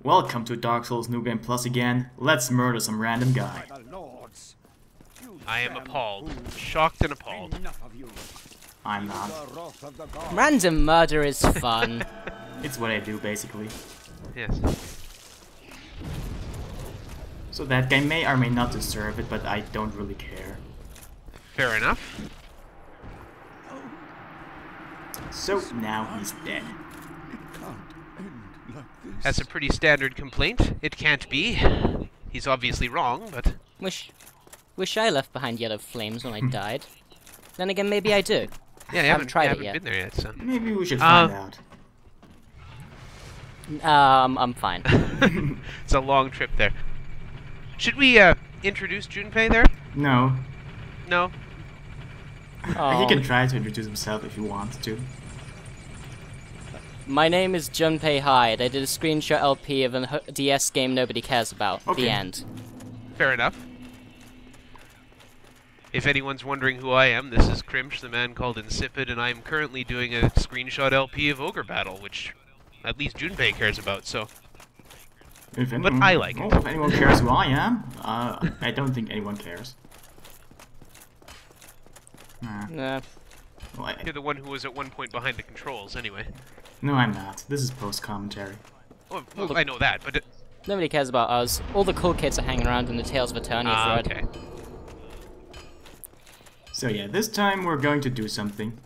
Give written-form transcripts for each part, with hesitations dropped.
Welcome to Dark Souls New Game Plus again. Let's murder some random guy. I am appalled. Shocked and appalled. I'm not. Random murder is fun. It's what I do, basically. Yes. So that guy may or may not deserve it, but I don't really care. Fair enough. So now he's dead. That's a pretty standard complaint. It can't be. He's obviously wrong, but... Wish I left behind yellow flames when I died. Then again, maybe I do. Yeah, I haven't tried it yet. been there yet, so... Maybe we should find out. I'm fine. It's a long trip there. Should we, introduce Junpei there? No. No? Oh. He can try to introduce himself if he wants to. My name is JunpeiHyde. I did a screenshot LP of a DS game nobody cares about. Okay. The end. Fair enough. If anyone's wondering who I am, this is Krimsh, the man called Insipid, and I'm currently doing a screenshot LP of Ogre Battle, which at least Junpei cares about, so... But I like it. If anyone cares who I am, I don't think anyone cares. Nah. Well, You're the one who was at one point behind the controls, anyway. No, I'm not. This is post-commentary. Well, I know that, but... Nobody cares about us. All the cool kids are hanging around in the Tales of Eternia thread. okay. So yeah, this time we're going to do something.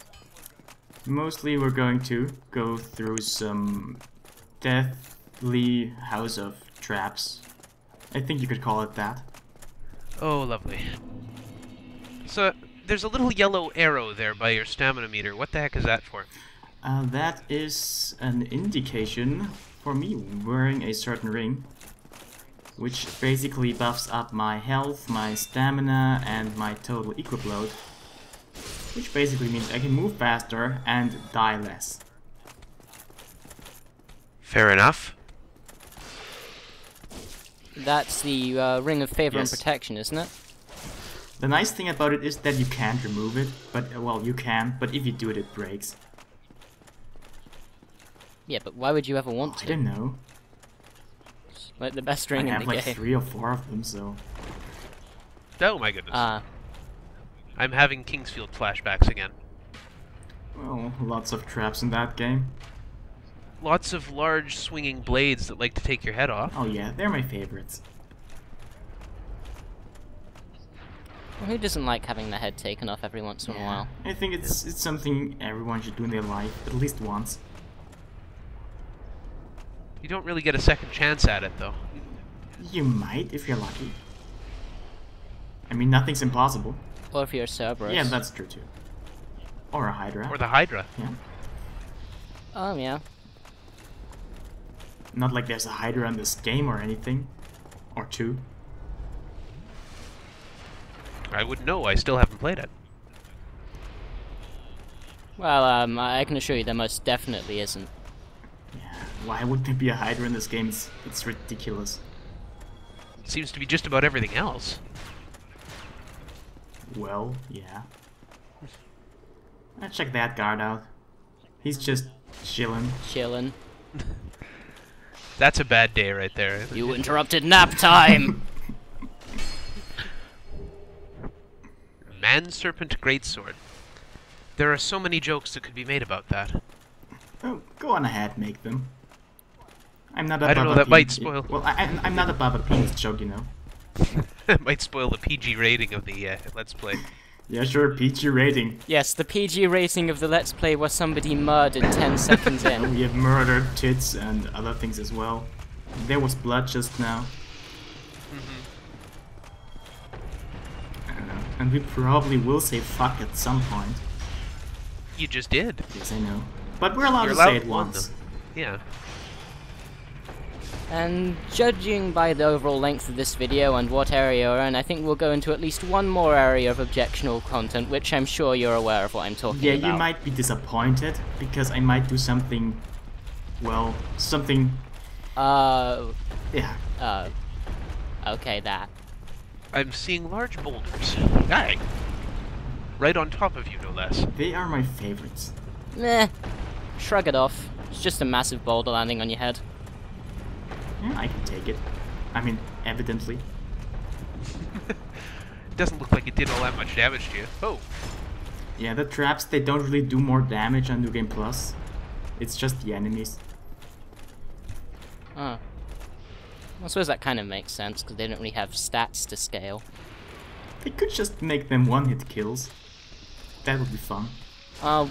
Mostly we're going to go through some deathly house of traps. I think you could call it that. Oh, lovely. So, there's a little yellow arrow there by your stamina meter. What the heck is that for? That is an indication for me wearing a certain ring, which basically buffs up my health, my stamina, and my total equip load. Which basically means I can move faster and die less. Fair enough. That's the Ring of Favor Yes. and Protection, isn't it? The nice thing about it is that you can't remove it, but, well, you can, but if you do it, it breaks. Yeah, but why would you ever want I to? don't know. Like the best ring I in have the like game. 3 or 4 of them, so... Oh my goodness. Ah. I'm having Kingsfield flashbacks again. Well, lots of traps in that game. Lots of large swinging blades that like to take your head off. Oh yeah, they're my favorites. Well, who doesn't like having their head taken off every once in a while? I think it's something everyone should do in their life, at least once. You don't really get a second chance at it, though. You might, if you're lucky. I mean, nothing's impossible. Or if you're a Cerberus. Yeah, that's true too. Or a Hydra. Or the Hydra. Yeah. Oh, yeah. Not like there's a Hydra in this game or anything. Or 2. I wouldn't know, I still haven't played it. Well, I can assure you there most definitely isn't. Yeah. Why would there be a Hydra in this game? It's ridiculous. Seems to be just about everything else. Well, yeah. Check that guard out. He's just chilling. Chillin'. That's a bad day right there. You interrupted nap time! Man-Serpent Greatsword. There are so many jokes that could be made about that. Oh, go on ahead, make them. I'm not above I don't know, a that might penis- spoil. Well, I'm not above a penis joke, you know. It might spoil the PG rating of the Let's Play. Yeah, sure, PG rating. Yes, the PG rating of the Let's Play was somebody murdered 10 seconds in. We have murdered tits and other things as well. There was blood just now. I don't know. And we probably will say fuck at some point. You just did. Yes, I know. But we're allowed You're to allowed say it one, once. though. Yeah. And judging by the overall length of this video and what area we're in, I think we'll go into at least one more area of objectionable content, which I'm sure you're aware of what I'm talking Yeah, about. you might be disappointed, because I might do something... Well, something... Yeah. Okay, that. I'm seeing large boulders. Aye. Right on top of you, no less. They are my favorites. Meh. Shrug it off. It's just a massive boulder landing on your head. Yeah, I can take it. I mean, evidently. Doesn't look like it did all that much damage to you. Oh. Yeah, the traps, they don't really do more damage on New Game Plus. It's just the enemies. Oh. I suppose that kind of makes sense, because they don't really have stats to scale. They could just make them one-hit kills. That would be fun. Oh,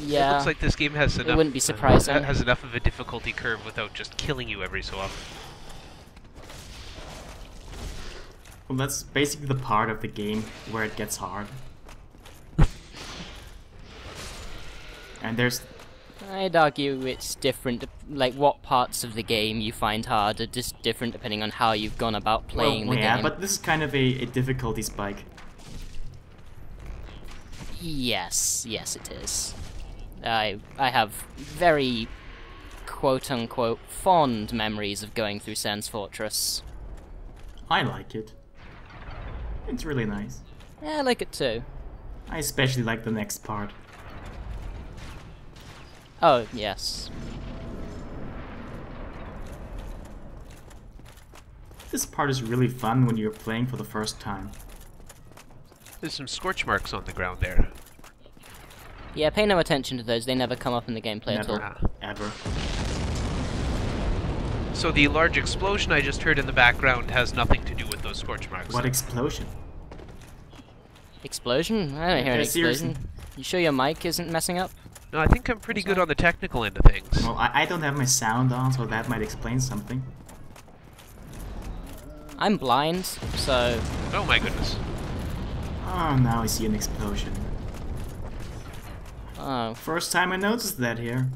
yeah. It looks like this game has enough. It wouldn't be surprising. Has enough of a difficulty curve without just killing you every so often. Well, that's basically the part of the game where it gets hard. And there's... I'd argue it's different, like what parts of the game you find hard are just different depending on how you've gone about playing the game. Yeah, but this is kind of a difficulty spike. Yes, yes it is. I have very quote-unquote fond memories of going through Sans Fortress. I like it. It's really nice. Yeah, I like it too. I especially like the next part. Oh, yes. This part is really fun when you're playing for the first time. There's some scorch marks on the ground there. Yeah, pay no attention to those, they never come up in the gameplay Never, at all. Ever. So the large explosion I just heard in the background has nothing to do with those scorch marks. What explosion? Explosion? I don't hear an explosion. You sure your mic isn't messing up? No, I think I'm pretty good on the technical end of things. Well, I don't have my sound on, so that might explain something. I'm blind, so... Oh my goodness. Oh, now I see an explosion. Oh. First time I noticed that here.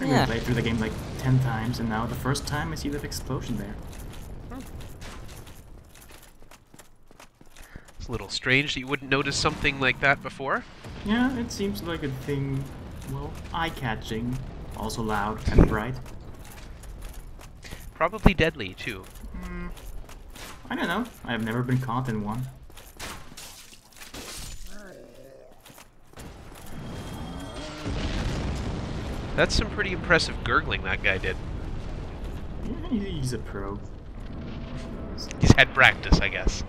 I Yeah. played through the game like 10 times, and now the first time I see that explosion there. It's a little strange that you wouldn't notice something like that before. Yeah, it seems like a thing, well, eye-catching, also loud and bright. Probably deadly, too. I don't know, I've never been caught in one. That's some pretty impressive gurgling that guy did. Yeah, he's a pro. He's had practice, I guess.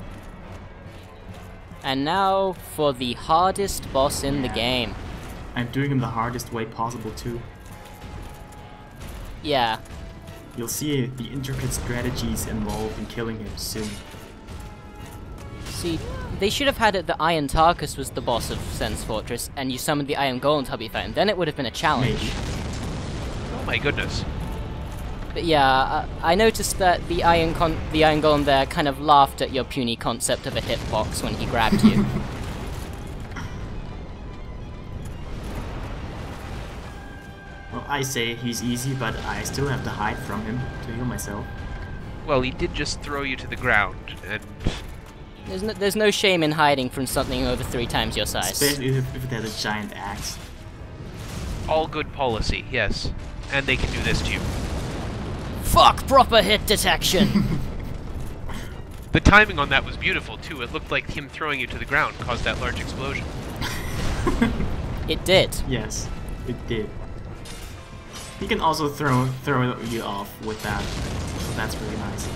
And now for the hardest boss in the game. I'm doing him the hardest way possible too. Yeah. You'll see the intricate strategies involved in killing him soon. See, they should have had it that Iron Tarkus was the boss of Sans Fortress, and you summoned the Iron Golem to help you fight him. Then it would have been a challenge. Maybe. Oh my goodness. But yeah, I noticed that the Iron Golem there kind of laughed at your puny concept of a hitbox when he grabbed you. Well, I say he's easy, but I still have to hide from him to heal myself. Well, he did just throw you to the ground, and... There's no shame in hiding from something over 3 times your size. Especially if it has a giant axe. all good policy, yes. And they can do this to you. Fuck proper hit detection! The timing on that was beautiful, too. It looked like him throwing you to the ground caused that large explosion. It did. Yes, it did. He can also throw you off with that, so that's really nice.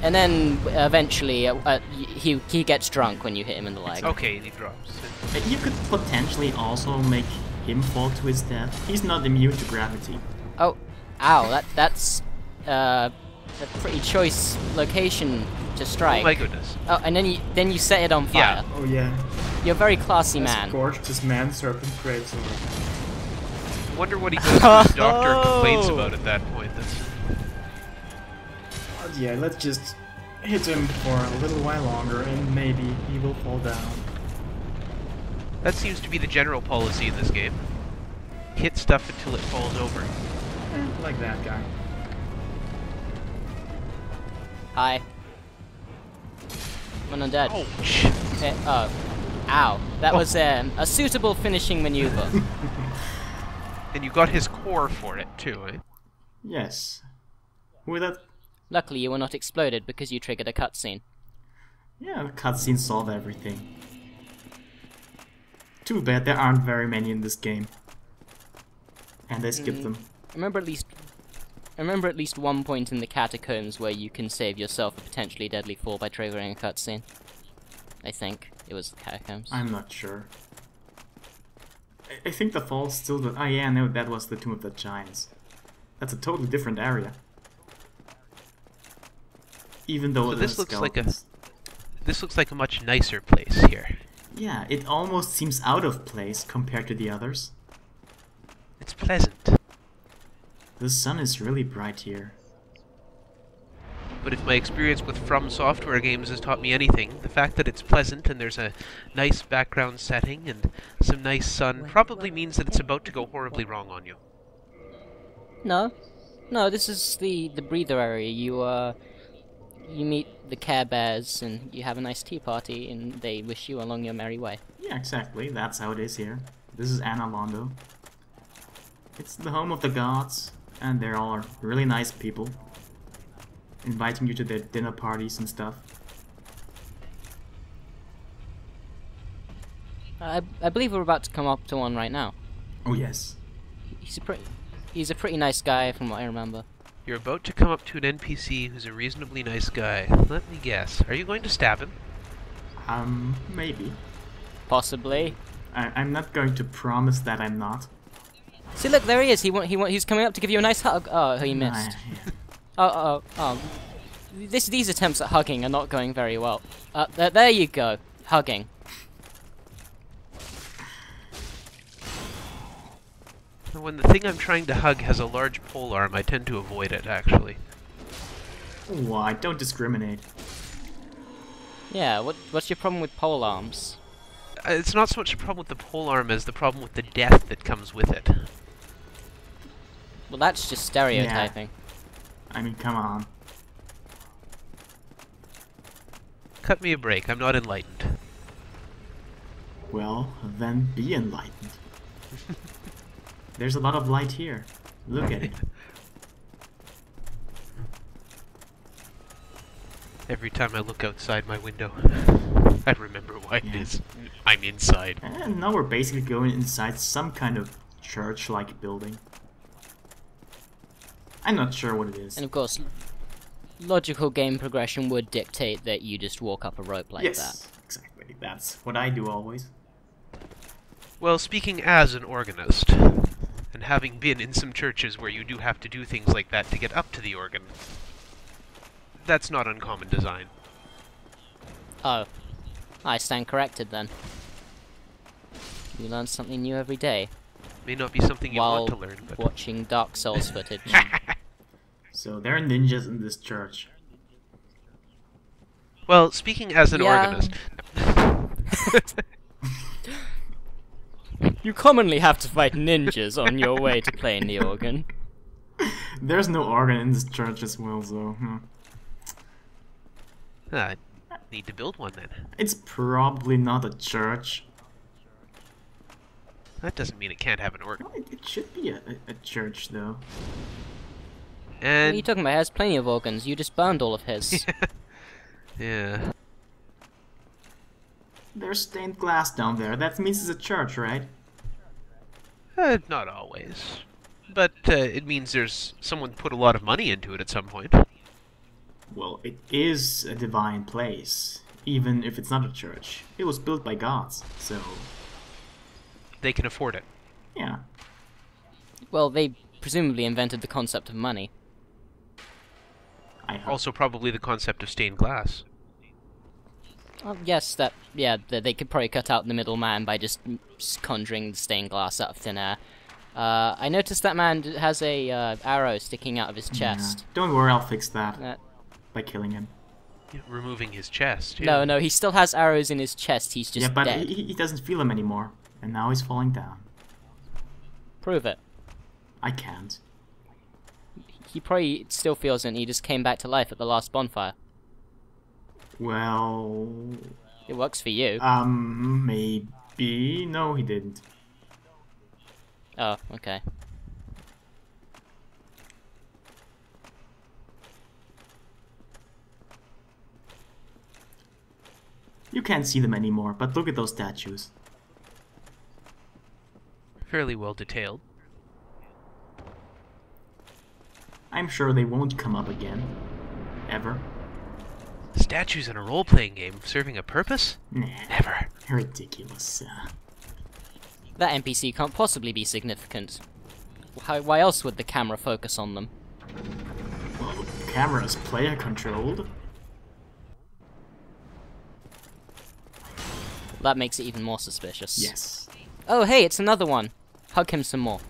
And then eventually he gets drunk when you hit him in the leg. Okay, he drops. You could potentially also make him fall to his death. He's not immune to gravity. Oh, ow! That's a pretty choice location to strike. Oh my goodness! Oh, and then you set it on fire. Yeah. Oh yeah. You're a very classy man. Scorched this Man-Serpent greatsword. Wonder what he goes to his doctor and complains about at that point. Yeah, let's just hit him for a little while longer and maybe he will fall down. That seems to be the general policy in this game. Hit stuff until it falls over. Like that guy. Hi. I'm an undead. Ouch! Oh. Ow. That was a suitable finishing maneuver. And you got his core for it, too, eh? Yes. With that... Luckily you were not exploded because you triggered a cutscene. Yeah, the cutscenes solve everything. Too bad there aren't very many in this game. And I skipped them. I remember at least I remember at least one point in the catacombs where you can save yourself a potentially deadly fall by triggering a cutscene. I think it was the catacombs. I'm not sure. I think the fall's still the... Oh yeah, no, that was the Tomb of the Giants. That's a totally different area. Even though so this looks like a much nicer place here. Yeah, it almost seems out of place compared to the others. It's pleasant. The sun is really bright here. But if my experience with From Software games has taught me anything, the fact that it's pleasant and there's a nice background setting and some nice sun probably means that it's about to go horribly wrong on you. No. No, this is the breather area. You meet the Care Bears and you have a nice tea party and they wish you along your merry way. Yeah, exactly. That's how it is here. This is Anor Londo. It's the home of the gods, and they're all really nice people, inviting you to their dinner parties and stuff. I believe we're about to come up to one right now. Oh yes. He's a pretty nice guy from what I remember. You're about to come up to an NPC who's a reasonably nice guy. Let me guess. Are you going to stab him? Maybe. Possibly. I'm not going to promise that I'm not. See, look, there he is. He's coming up to give you a nice hug. Oh, he missed. Yeah. Oh. These attempts at hugging are not going very well. There you go. Hugging. When the thing I'm trying to hug has a large polearm, I tend to avoid it, actually. Why? Don't discriminate. Yeah, what's your problem with pole arms? It's not so much the problem with the polearm as the problem with the death that comes with it. Well, that's just stereotyping. Yeah. I mean, come on. Cut me a break, I'm not enlightened. Well, then be enlightened. There's a lot of light here. Look at it. Every time I look outside my window, I remember why it is. I'm inside. And now we're basically going inside some kind of church-like building. I'm not sure what it is. And of course, logical game progression would dictate that you just walk up a rope like that. Yes, exactly. That's what I do always. Well, speaking as an organist, and having been in some churches where you do have to do things like that to get up to the organ, that's not uncommon design. Oh. I stand corrected then. You learn something new every day. May not be something you while want to learn, but... watching Dark Souls footage. So there are ninjas in this church. Well, speaking as an organist... You commonly have to fight ninjas on your way to playing the organ. There's no organ in this church as well, so... I need to build one then. It's probably not a church. That doesn't mean it can't have an organ. Well, it should be a church, though. And... What are you talking about? He has plenty of organs. You just burned all of his. Yeah. There's stained glass down there. That means it's a church, right? Not always. But it means there's someone put a lot of money into it at some point. Well, it is a divine place, even if it's not a church. It was built by gods, so... They can afford it. Yeah. Well, they presumably invented the concept of money. I hope. Also probably the concept of stained glass. Yes, they could probably cut out the middleman by just conjuring the stained glass out of thin air. I noticed that man has a arrow sticking out of his chest. Yeah. Don't worry, I'll fix that. By killing him. Removing his chest. Yeah. No, he still has arrows in his chest, he's just but dead. he doesn't feel them anymore. And now he's falling down. Prove it. I can't. He probably still feels it and he just came back to life at the last bonfire. Well... It works for you. Maybe... No, he didn't. Oh, okay. You can't see them anymore, but look at those statues. Fairly well detailed. I'm sure they won't come up again. Ever. Statues in a role-playing game serving a purpose? Nah. Never. Ridiculous. That NPC can't possibly be significant. Why else would the camera focus on them? Well, the camera is player-controlled. That makes it even more suspicious. Yes. Oh, hey, it's another one. Hug him some more.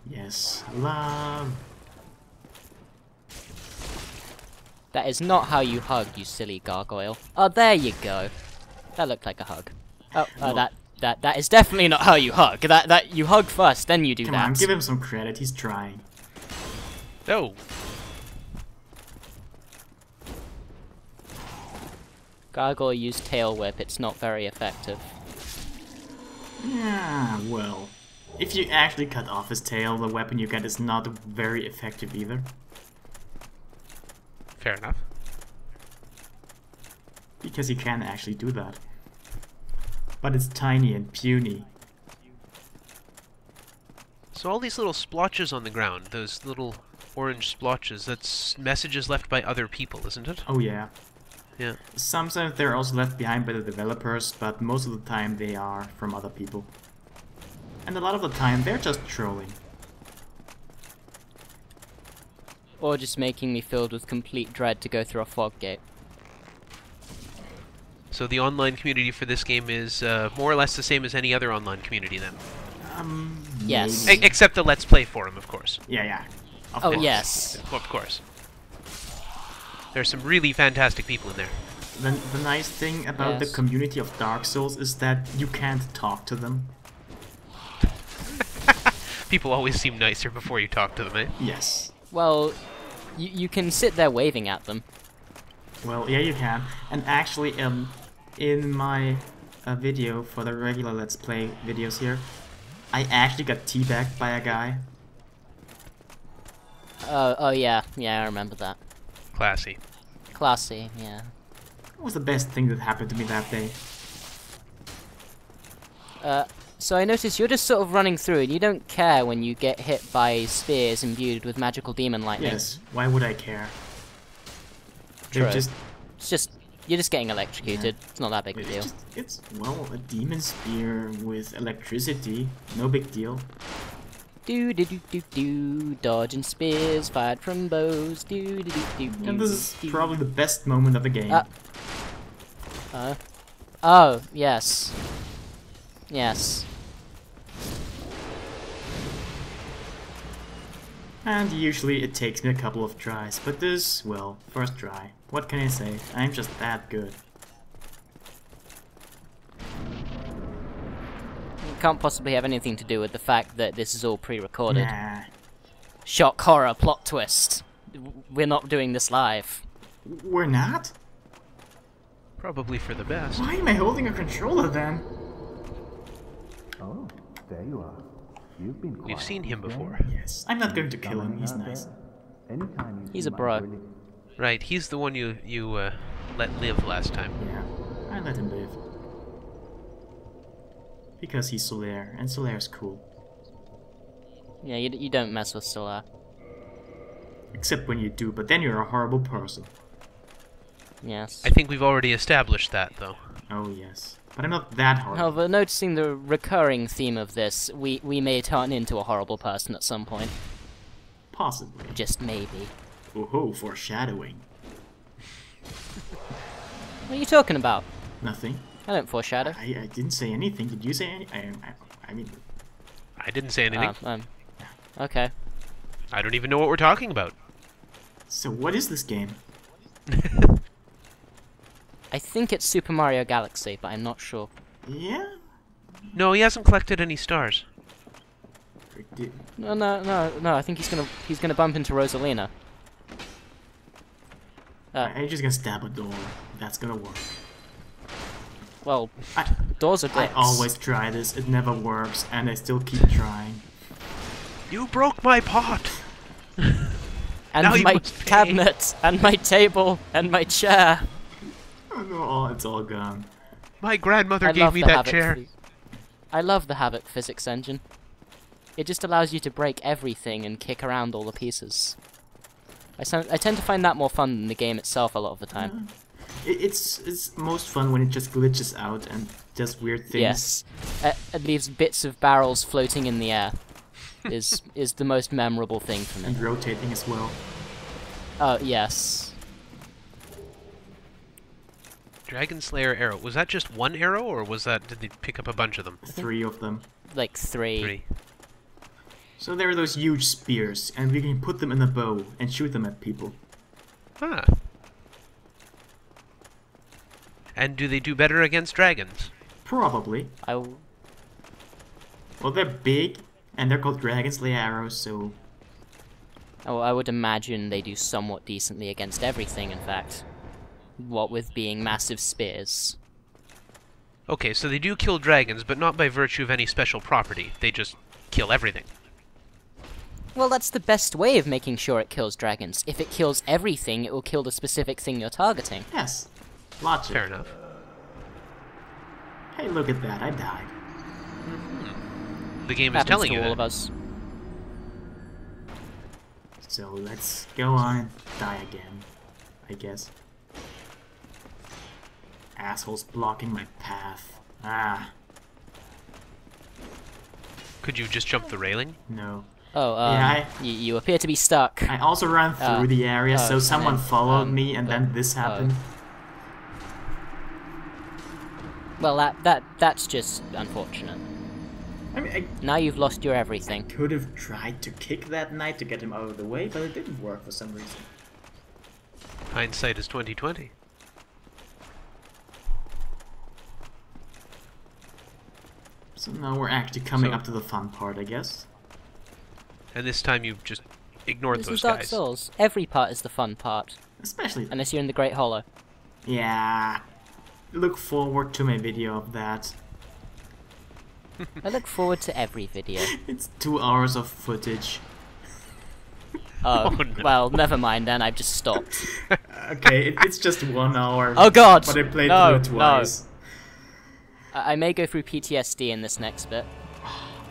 Yes. Love. That is not how you hug, you silly gargoyle. Oh, there you go. That looked like a hug. Oh, Well, that is definitely not how you hug. That you hug first, then you do Come that. on, give him some credit. He's trying. No. Gargoyle used tail whip. It's not very effective. Yeah, well. If you actually cut off his tail, the weapon you get is not very effective either. Fair enough. Because you can actually do that. But it's tiny and puny. So all these little splotches on the ground, those little orange splotches, that's messages left by other people, isn't it? Oh yeah. Yeah. Sometimes they're also left behind by the developers, but most of the time they are from other people. And a lot of the time they're just trolling. Or just making me filled with complete dread to go through a fog gate. So the online community for this game is more or less the same as any other online community then? Yes. Maybe. Except the Let's Play forum, of course. Yeah. Of Oh, course. yes. Of course. There's some really fantastic people in there. The nice thing about the Yes. community of Dark Souls is that you can't talk to them. People always seem nicer before you talk to them, eh? Yes. Well, you can sit there waving at them. Well, yeah, you can. And actually, in my video for the regular Let's Play videos here, I actually got teabagged by a guy. Oh yeah, I remember that. Classy. Classy, yeah. It was the best thing that happened to me that day. So I notice you're just sort of running through and you don't care when you get hit by spears imbued with magical demon lightning. Yes, why would I care? True. They're just... It's just, you're just getting electrocuted. It's not that big a deal. It's, well, a demon spear with electricity. No big deal. Do do do do do, dodging spears fired from bows. Do do do do. And this is probably the best moment of the game. Oh yes, yes. And usually it takes me a couple of tries, but this, well, first try. What can I say? I'm just that good. It can't possibly have anything to do with the fact that this is all pre-recorded. Nah. Shock, horror, plot twist. We're not doing this live. We're not? Probably for the best. Why am I holding a controller then? Oh, there you are. You've been quiet. We've seen him before. Yes. I'm not going to kill him, he's nice. Anytime you He's see a my bro. brilliant- Right, he's the one you let live last time. Yeah, I let him live. Because he's Solaire, and Solaire's cool. Yeah, you don't mess with Solar. Except when you do, but then you're a horrible person. Yes. I think we've already established that, though. Oh yes. But I'm not that horrible. However, noticing the recurring theme of this, we may turn into a horrible person at some point. Possibly. Just maybe. Oh, foreshadowing. What are you talking about? Nothing. I don't foreshadow. I didn't say anything. Did you say anything? I mean... I didn't say anything. Okay. I don't even know what we're talking about. So what is this game? I think it's Super Mario Galaxy, but I'm not sure. Yeah? No, he hasn't collected any stars. No. I think he's gonna bump into Rosalina. I'm just gonna stab a door. That's gonna work. Well, doors are I dicks. always try this. It never works, and I still keep trying. You broke my pot! And now you my must pay. cabinet, and my table, and my chair. Oh no, it's all gone. My grandmother I gave love me the that Havoc chair. I love the Havoc physics engine. It just allows you to break everything and kick around all the pieces. I tend to find that more fun than the game itself a lot of the time. It's most fun when it just glitches out and does weird things. Yes, it leaves bits of barrels floating in the air. is the most memorable thing for me. And rotating as well. Oh yes. Dragon Slayer arrow. Was that just one arrow, or was that? Did they pick up a bunch of them? 3 of them. Like 3. 3. So there are those huge spears, and we can put them in a bow and shoot them at people. Huh. And do they do better against dragons? Probably. Well, they're big, and they're called Dragon Slayer arrows, so... Oh, I would imagine they do somewhat decently against everything, in fact. What with being massive spears. Okay, so they do kill dragons, but not by virtue of any special property. They just kill everything. Well, that's the best way of making sure it kills dragons. If it kills everything, it will kill the specific thing you're targeting. Yes. Logic. Fair enough. Hey, look at that. I died. The game is telling you all that. Of us. So let's go on and die again, I guess. Assholes blocking my path. Ah. Could you just jump the railing? No. Oh, yeah, you appear to be stuck. I also ran through the area, so someone followed me, and then this happened. Well, that's just unfortunate. I mean, now you've lost your everything. Could have tried to kick that knight to get him out of the way, but it didn't work for some reason. Hindsight is 20/20. So now we're actually coming up to the fun part, I guess. And this time you've just ignored This those is Dark guys. Souls. Every part is the fun part. Especially... Unless you're in the Great Hollow. Yeah. Look forward to my video of that. I look forward to every video. It's 2 hours of footage. Oh, no. Well, never mind then, I've just stopped. Okay, it's just 1 hour. Oh god! But I played no, through it twice. No. I may go through PTSD in this next bit.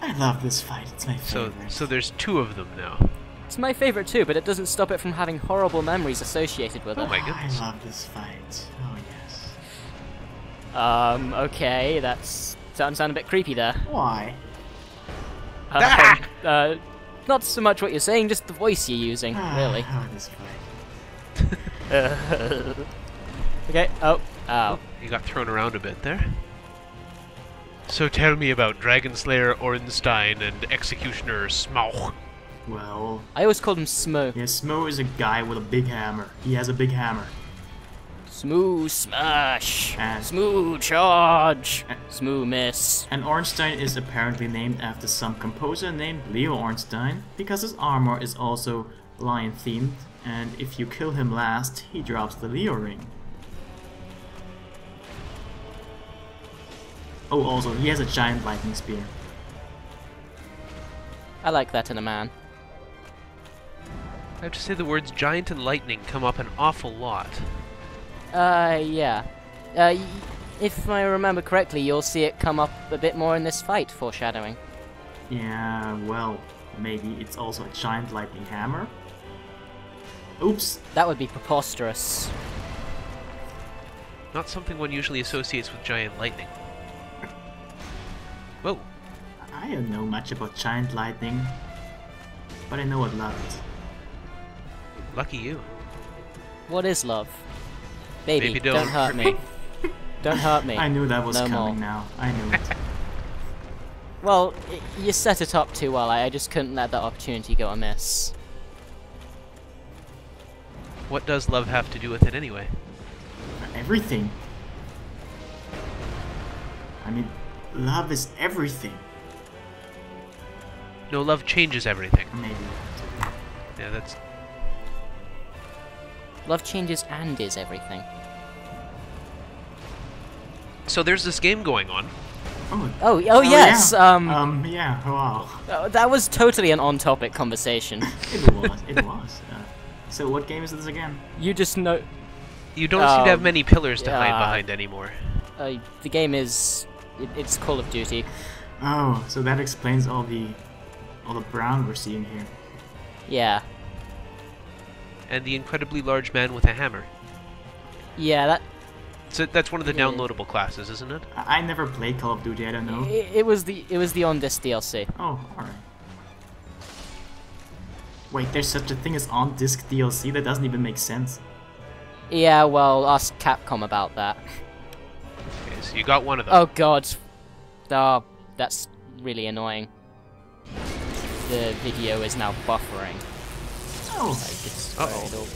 I love this fight, it's my favorite. So there's 2 of them now. It's my favorite too, but it doesn't stop it from having horrible memories associated with it. Oh my goodness. I love this fight. Oh yes. Okay, that's starting to sound a bit creepy there. Why? Not so much what you're saying, just the voice you're using, really. Oh, this fight. Okay, ow. You got thrown around a bit there. So tell me about Dragon Slayer Ornstein and Executioner Smaug. Well... I always called him Smo. Yeah, Smo is a guy with a big hammer. He has a big hammer. Smooth smash! And smooth charge! Smooth miss. And Ornstein is apparently named after some composer named Leo Ornstein, because his armor is also lion-themed, and if you kill him last, he drops the Leo ring. Oh, also, he has a giant lightning spear. I like that in a man. I have to say the words giant and lightning come up an awful lot. Yeah. If I remember correctly, you'll see it come up a bit more in this fight, foreshadowing. Yeah, well, maybe it's also a giant lightning hammer? Oops! That would be preposterous. Not something one usually associates with giant lightning. Whoa. I don't know much about giant lightning, but I know what love is. Lucky you. What is love? Baby, Baby, don't hurt me. Don't hurt me. I knew that was no coming more. now. I knew it. Well, you set it up too well. I just couldn't let that opportunity go amiss. What does love have to do with it anyway? Everything. I mean, love is everything. No, love changes everything. Maybe. Yeah, that's... Love changes and is everything. So there's this game going on. Oh yes. Yeah. Yeah. Wow. That was totally an on-topic conversation. It was. It was. So what game is this again? You just know. You don't seem to have many pillars to hide behind anymore. The game is. It's Call of Duty. Oh, so that explains all the brown we're seeing here. Yeah. and the incredibly large man with a hammer. Yeah, So that's one of the downloadable classes, isn't it? I never played Call of Duty, I don't know. it was the on this DLC. Oh, alright. Wait, there's such a thing as on-disc DLC? That doesn't even make sense. Yeah, well, ask Capcom about that. Okay, so you got one of them. Oh god. Oh, that's really annoying. The video is now buffering. Oh, Uh-oh.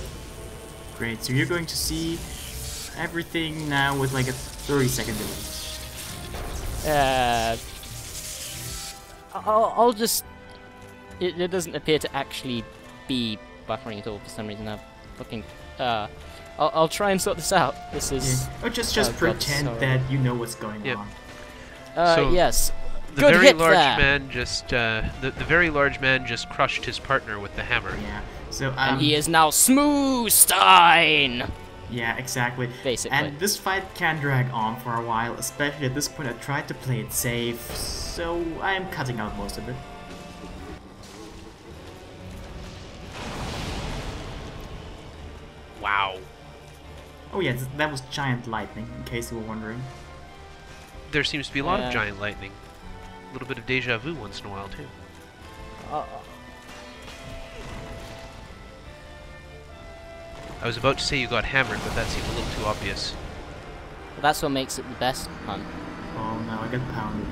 great. So you're going to see everything now with like a 30-second delay. I'll just... It doesn't appear to actually be buffering at all for some reason. I'm fucking... I'll try and sort this out. This is... Yeah. Or just pretend that you know what's going on. So yes. The Good very hit large there. man just the very large man just crushed his partner with the hammer. Yeah. So And he is now Smoothstein! yeah, exactly. Basically. And this fight can drag on for a while, especially at this point. I tried to play it safe, so I am cutting out most of it. Wow. Oh yeah, that was giant lightning, in case you were wondering. There seems to be a lot Yeah. of giant lightning. A little bit of deja vu once in a while too. I was about to say you got hammered, but that seemed a little too obvious. That's what makes it the best hunt. Oh no, I got pounded.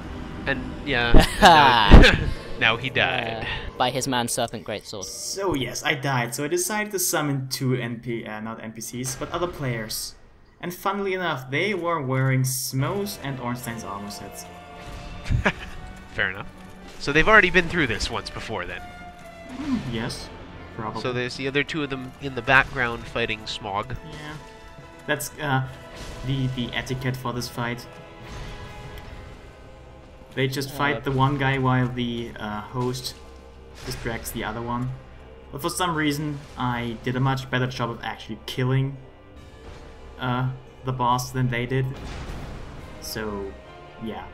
And yeah, and now he died. By his Man-Serpent greatsword. So yes, I died, so I decided to summon two not NPCs, but other players. And funnily enough, they were wearing Smo's and Ornstein's armor sets. Fair enough. So they've already been through this once before then. Yes, probably. So there's the other two of them in the background fighting Smog. Yeah. That's the etiquette for this fight. They just fight the one guy while the host distracts the other one. But for some reason, I did a much better job of actually killing the boss than they did. So, yeah.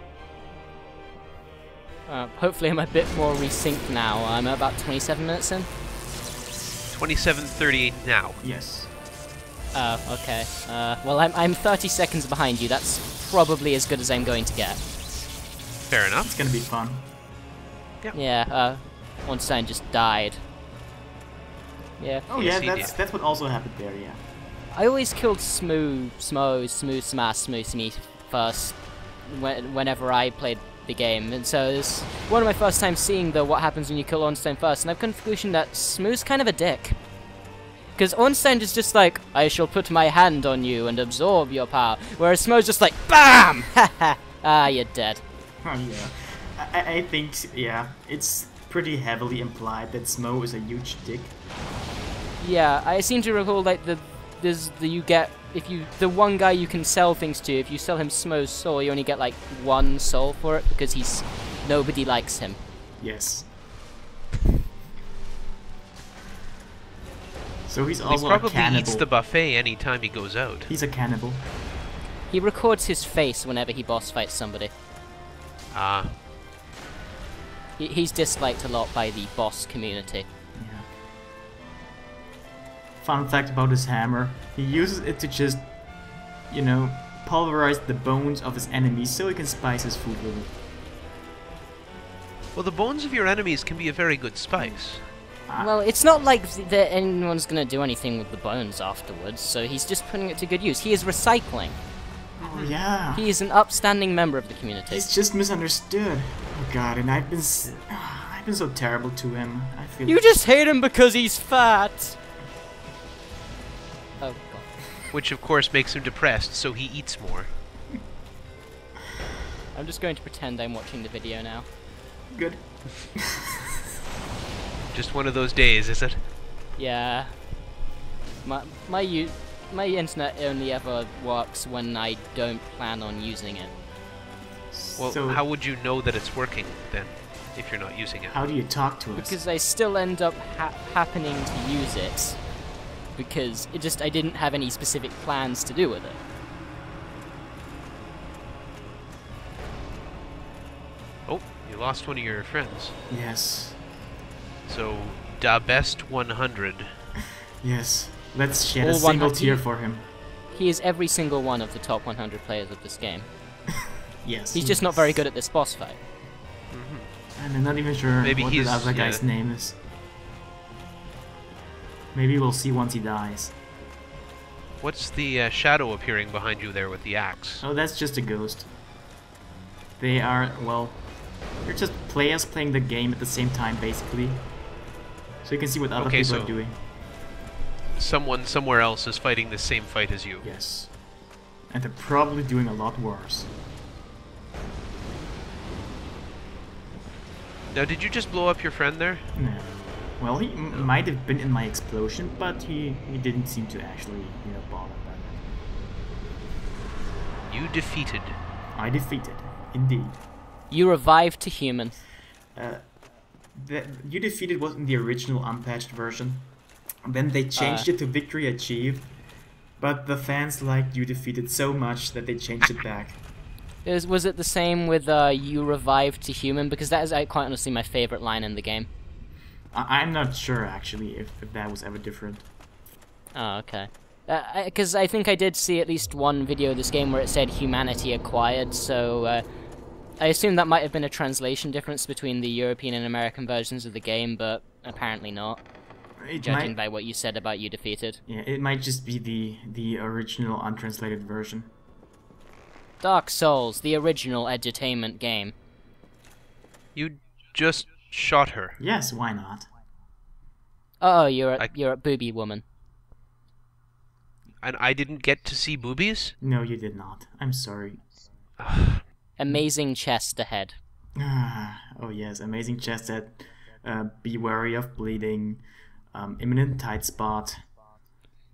Hopefully I'm a bit more resynced now. I'm about 27 minutes in. 27:38 now. Yes. Okay. Well, I'm 30 seconds behind you. That's probably as good as I'm going to get. Fair enough. It's gonna be fun. Yeah, Ornstein just died. Yeah. Oh Yes, yeah, he that's what also happened there, yeah. I always killed Smooth Smash first whenever I played the game, and so it's one of my first times seeing what happens when you kill Ornstein first, and I've come to the conclusion that Smooth's kind of a dick. Because Ornstein is just like, I shall put my hand on you and absorb your power, whereas Smooth's just like, BAM! Haha, you're dead. Oh yeah. I think, yeah, it's pretty heavily implied that Smo is a huge dick. Yeah, I seem to recall like the one guy you can sell things to, if you sell him Smo's soul, you only get like 1 soul for it because nobody likes him. Yes. So he's Well, also he probably a cannibal. eats the buffet anytime he goes out. He's a cannibal. He records his face whenever he boss fights somebody. Ah. He's disliked a lot by the boss community. Yeah. Fun fact about his hammer, he uses it to just, you know, pulverize the bones of his enemies so he can spice his food with it. Well, the bones of your enemies can be a very good spice. Well, it's not like that anyone's gonna do anything with the bones afterwards, so he's just putting it to good use. He is recycling. Oh yeah. He is an upstanding member of the community. He's just misunderstood. Oh god, and I've been so terrible to him. I feel. You just hate him because he's fat! Oh god. Which of course makes him depressed, so he eats more. I'm just going to pretend I'm watching the video now. Good. Just one of those days, is it? Yeah. My internet only ever works when I don't plan on using it. Well, So how would you know that it's working, then, if you're not using it? how do you talk to us? Because I still end up happening to use it. Because I didn't have any specific plans to do with it. Oh, you lost one of your friends. Yes. So, da best 100. Yes, let's shed a All single 100 tear for him. He is every single one of the top 100 players of this game. Yes. He's just not very good at this boss fight. And I'm not even sure Maybe what he's, the other guy's name is. Maybe we'll see once he dies. What's the shadow appearing behind you there with the axe? Oh, that's just a ghost. They are, well, they're just players playing the game at the same time, basically. So you can see what other people are doing. Someone somewhere else is fighting the same fight as you. Yes. And they're probably doing a lot worse. Now, did you just blow up your friend there? No. Well, he might have been in my explosion, but he didn't seem to actually, bother about it. You defeated. I defeated, indeed. You revived to human. You defeated was in the original unpatched version. Then they changed it to victory achieved, but the fans liked you defeated so much that they changed it back. Was it the same with you revived to human? Because that is quite honestly my favorite line in the game. I'm not sure, actually, if that was ever different. Oh, okay. Because I think I did see at least one video of this game where it said humanity acquired, so I assume that might have been a translation difference between the European and American versions of the game, but apparently not. Judging by what you said about you defeated. Yeah, it might just be the original untranslated version. Dark Souls, the original edutainment game. You just shot her. Yes, why not? Oh, you're a booby woman. And I didn't get to see boobies? No, you did not. I'm sorry. Amazing chest ahead. Oh yes, amazing chest head. Be wary of bleeding. Imminent tight spot.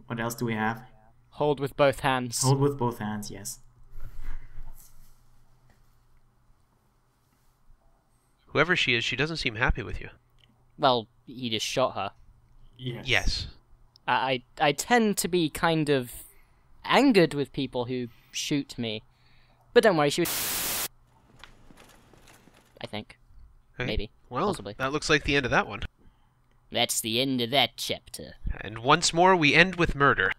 What else do we have? Hold with both hands. Hold with both hands, yes. Whoever she is, she doesn't seem happy with you. Well, he just shot her. Yes. Yes. I tend to be kind of angered with people who shoot me. But don't worry, she was... I think. Okay. Maybe. Well, possibly. that looks like the end of that one. That's the end of that chapter. And once more, we end with murder.